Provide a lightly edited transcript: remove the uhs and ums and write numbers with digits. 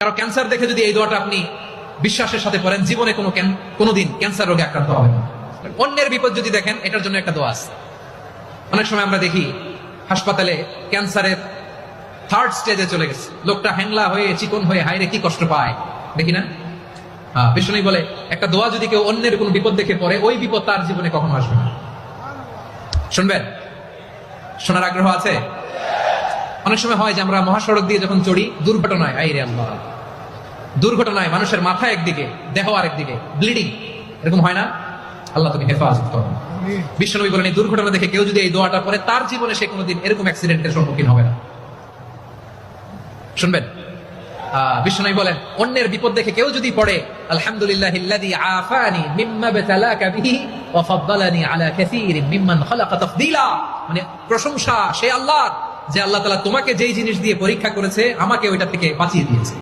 কারো ক্যান্সার দেখে যদি এই দোয়াটা আপনি বিশ্বাসের সাথে পড়েন, জীবনে কোনোদিন ক্যান্সার রোগে আক্রান্ত হবে না। অন্যের বিপদ যদি দেখেন, এটার জন্য একটা দোয়া আছে। অনেক সময় আমরা দেখি হাসপাতালে ক্যান্সারের 3rd স্টেজে চলে গেছে, লোকটা হ্যাংলা হয়ে চিকন হয়ে হায়রে কি কষ্ট পায়, দেখি না? বিষ্ণু বলে একটা দোয়া যদি কেউ অন্যের কোনো বিপদ দেখে পড়ে, ওই বিপদ তার জীবনে কখনো আসবে না। শুনবেন? শোনার আগ্রহ আছে? অনেক সময় হয় যে আমরা মহাসড়ক দিয়ে যখন চড়ি, দুর্ঘটনায়, আইরে আল্লাহ, দুর্ঘটনায় মানুষের মাথা একদিকে, দেহ আরেকদিকে, ব্লিডিং, এরকম হয় না? আল্লাহ তুমি হেফাজত করো। বিশ্বনবী বলেন এই দুর্ঘটনা দেখে কেউ যদি এই দোয়াটা পড়ে, তার জীবনে সে কোনোদিন এরকম অ্যাক্সিডেন্টের সম্মুখীন হবে না। শুনবেন? বিশ্বনবী বলেন অন্যের বিপদ দেখে কেউ যদি পড়ে, আলহামদুলিল্লাহিল্লাযী আফানি মিম্মা বাতালাকা বিহি ওয়া ফাদ্দালানি আলা কাসীরিন মিম্মান খালাকা তাফদীলা, মানে প্রশংসা সে আল্লাহর, যে আল্লাহ তাআলা তোমাকে যেই জিনিস দিয়ে পরীক্ষা করেছে, আমাকে ওইটা থেকে বাঁচিয়ে দিয়েছে।